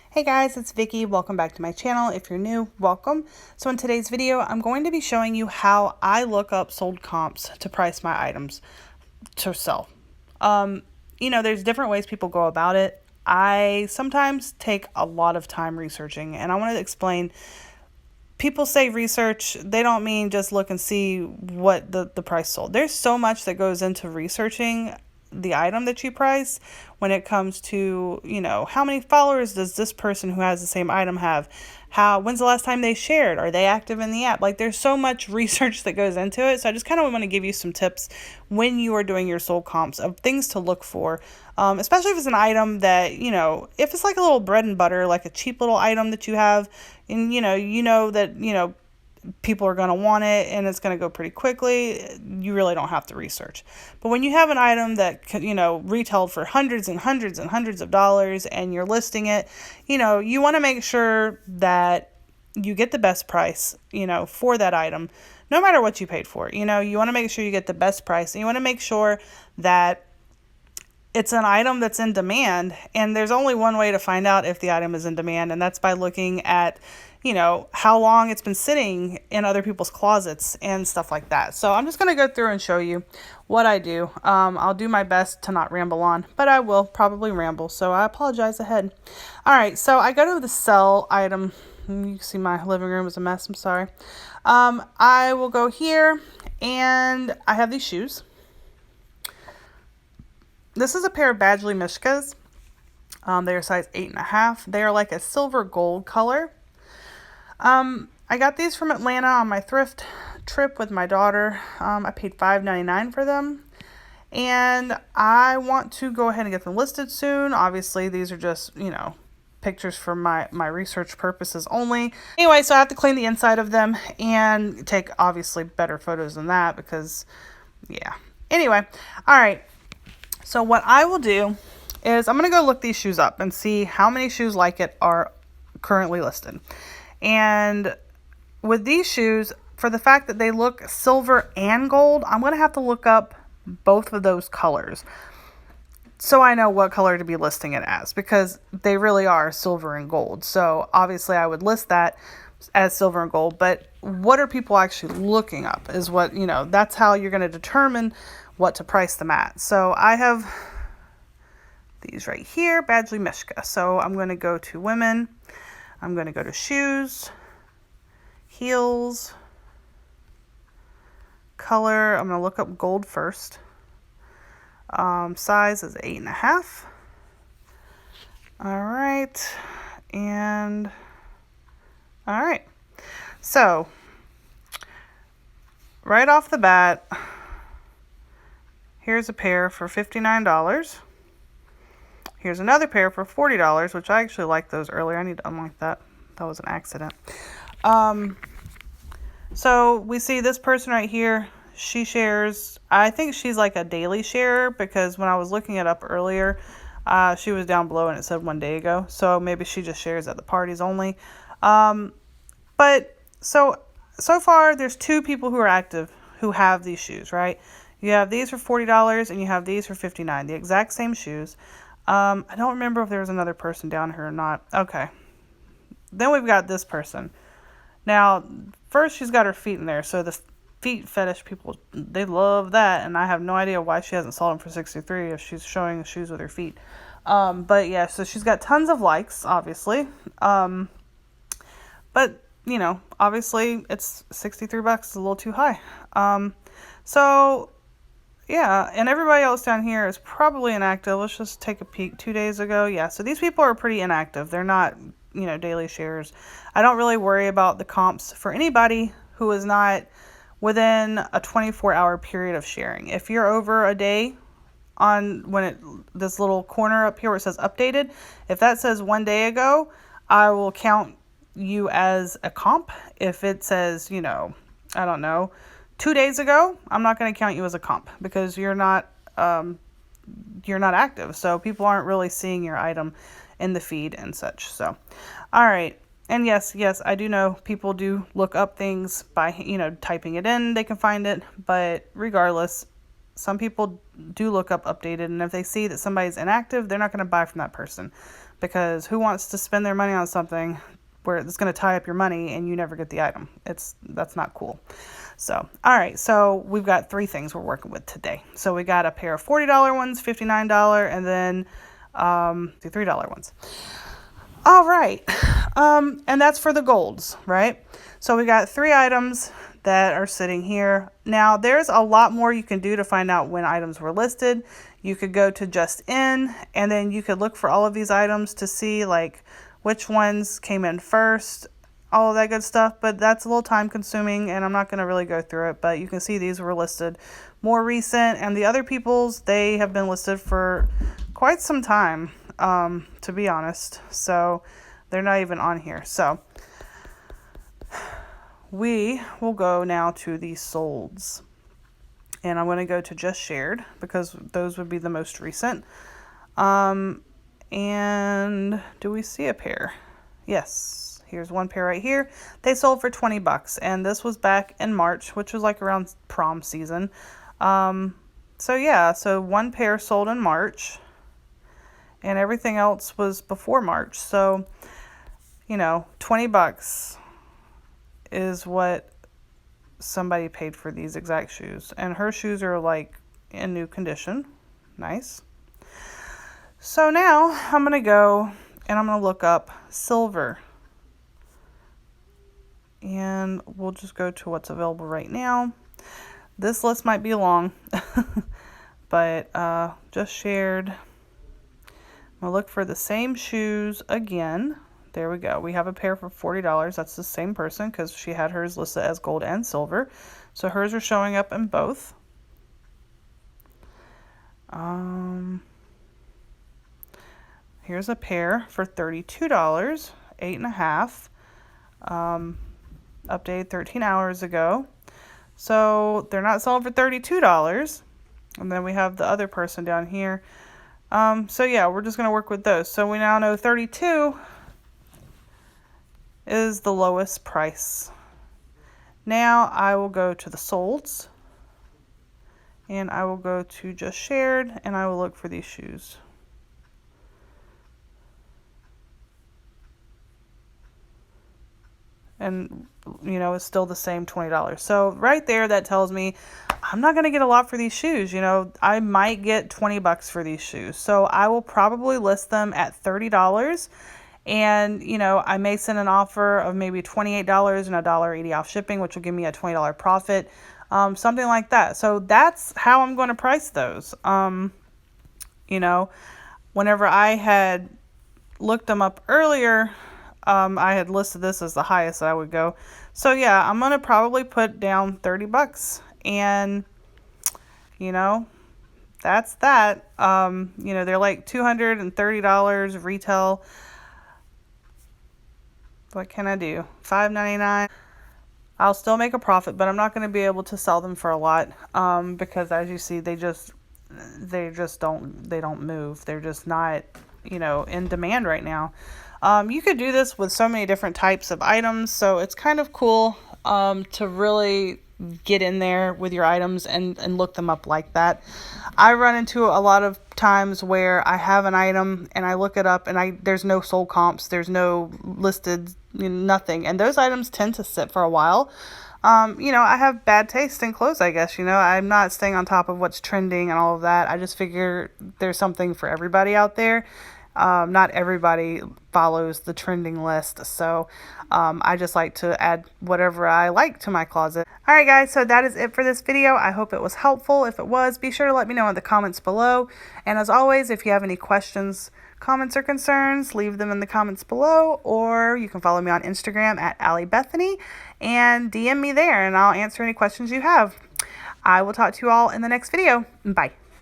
Hey guys, it's Vicky. Welcome back to my channel. If you're new, welcome. So in today's video, I'm going to be showing you how I look up sold comps to price my items to sell. There's different ways people go about it. I sometimes take a lot of time researching, and I want to explain. People say research, they don't mean just look and see what the price sold. There's so much that goes into researching the item that you price when it comes to, how many followers does this person who has the same item have? When's the last time they shared? Are they active in the app? Like, there's so much research that goes into it. So I just kind of want to give you some tips when you are doing your sold comps of things to look for, especially if it's an item that, if it's like a little bread and butter, like a cheap little item that you have, and that people are going to want it and it's going to go pretty quickly, you really don't have to research. But when you have an item that retailed for hundreds and hundreds and hundreds of dollars and you're listing it, you want to make sure that you get the best price, for that item, no matter what you paid for. You want to make sure you get the best price, and you want to make sure that it's an item that's in demand. And there's only one way to find out if the item is in demand, and that's by looking at how long it's been sitting in other people's closets and stuff like that. So I'm just going to go through and show you what I do. I'll do my best to not ramble on, but I will probably ramble, so I apologize ahead. All right, so I go to the sell item. You can see my living room is a mess. I'm sorry. I will go here, and I have these shoes. This is a pair of Badgley Mishkas. They are size 8.5. They are like a silver gold color. I got these from Atlanta on my thrift trip with my daughter. I paid $5.99 for them, and I want to go ahead and get them listed soon. Obviously, these are just, pictures for my research purposes only. Anyway, so I have to clean the inside of them and take obviously better photos than that because, yeah. Anyway, all right. So what I will do is I'm going to go look these shoes up and see how many shoes like it are currently listed. And with these shoes, for the fact that they look silver and gold, I'm going to have to look up both of those colors so I know what color to be listing it as, because they really are silver and gold. So obviously I would list that as silver and gold, but what are people actually looking up is what, that's how you're going to determine what to price them at. So I have these right here, Badgley Mishka. So I'm going to go to women. I'm going to go to shoes, heels, color. I'm going to look up gold first. Size is 8.5. All right. And all right. So right off the bat, here's a pair for $59. Here's another pair for $40, which I actually liked those earlier. I need to unlock that. That was an accident. So we see this person right here. She shares, I think she's like a daily sharer, because when I was looking it up earlier, she was down below and it said 1 day ago. So maybe she just shares at the parties only. But so far there's 2 people who are active who have these shoes, right? You have these for $40 and you have these for $59, the exact same shoes. I don't remember if there was another person down here or not. Okay. Then we've got this person. Now, first she's got her feet in there. So the feet fetish people, they love that. And I have no idea why she hasn't sold them for $63 if she's showing the shoes with her feet. But yeah, so she's got tons of likes, obviously. But, obviously it's $63 is a little too high. So yeah, and everybody else down here is probably inactive. Let's just take a peek. 2 days ago. Yeah, so these people are pretty inactive. They're not, daily shares. I don't really worry about the comps for anybody who is not within a 24-hour period of sharing. If you're over a day on this little corner up here where it says updated, if that says 1 day ago, I will count you as a comp. If it says, I don't know, 2 days ago, I'm not going to count you as a comp because you're not active. So people aren't really seeing your item in the feed and such. So, all right. And yes, I do know people do look up things by, typing it in. They can find it. But regardless, some people do look up updated. And if they see that somebody's inactive, they're not going to buy from that person. because who wants to spend their money on something where it's going to tie up your money and you never get the item? That's not cool. So, all right, so we've got 3 things we're working with today. So we got a pair of $40 ones, $59, and then the $3 ones. All right, and that's for the golds, right? So we got 3 items that are sitting here. Now, there's a lot more you can do to find out when items were listed. You could go to Just In, and then you could look for all of these items to see like which ones came in first, all of that good stuff, but that's a little time consuming and I'm not going to really go through it, but you can see these were listed more recent, and the other people's, they have been listed for quite some time, to be honest, so they're not even on here. So we will go now to the solds, and I'm going to go to Just Shared because those would be the most recent. And do we see a pair? Yes, here's one pair right here. They sold for $20, and this was back in March, which was like around prom season. So yeah, so one pair sold in March, and everything else was before March. So, you know, $20 is what somebody paid for these exact shoes, and her shoes are like in new condition. Nice. So now I'm going to go and I'm going to look up silver, and we'll just go to what's available right now. This list might be long, but Just Shared. I'm going to look for the same shoes again. There we go. We have a pair for $40. That's the same person because she had hers listed as gold and silver. So hers are showing up in both. Here's a pair for $32, 8.5. Updated 13 hours ago. So they're not selling for $32. And then we have the other person down here. So yeah, we're just going to work with those. So we now know 32 is the lowest price. Now I will go to the solds, and I will go to Just Shared, and I will look for these shoes. And, you know, it's still the same $20. So right there, that tells me I'm not going to get a lot for these shoes. You know, I might get $20 for these shoes. So I will probably list them at $30. And, you know, I may send an offer of maybe $28 and $1.80 off shipping, which will give me a $20 profit. Something like that. So that's how I'm going to price those. You know, whenever I had looked them up earlier, I had listed this as the highest that I would go. So yeah, I'm going to probably put down $30, and, you know, that's that. You know, they're like $230 retail. What can I do? $5.99. I'll still make a profit, but I'm not going to be able to sell them for a lot, because as you see, they don't move. They're just not, you know, in demand right now. You could do this with so many different types of items, so it's kind of cool to really get in there with your items and look them up like that. I run into a lot of times where I have an item and I look it up and there's no sold comps, there's no listed, nothing, and those items tend to sit for a while. You know, I have bad taste in clothes, I guess. You know, I'm not staying on top of what's trending and all of that. I just figure there's something for everybody out there. Not everybody follows the trending list, so I just like to add whatever I like to my closet. Alright guys, so that is it for this video. I hope it was helpful. If it was, be sure to let me know in the comments below. And as always, if you have any questions, comments, or concerns, leave them in the comments below, or you can follow me on Instagram at AllieBethany and DM me there, and I'll answer any questions you have. I will talk to you all in the next video. Bye.